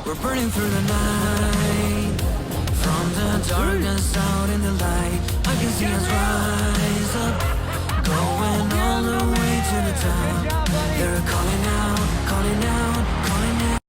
We're burning through the night. From the darkness out in the light, I can see us rise up, going all the way to the top. They're calling out, calling out.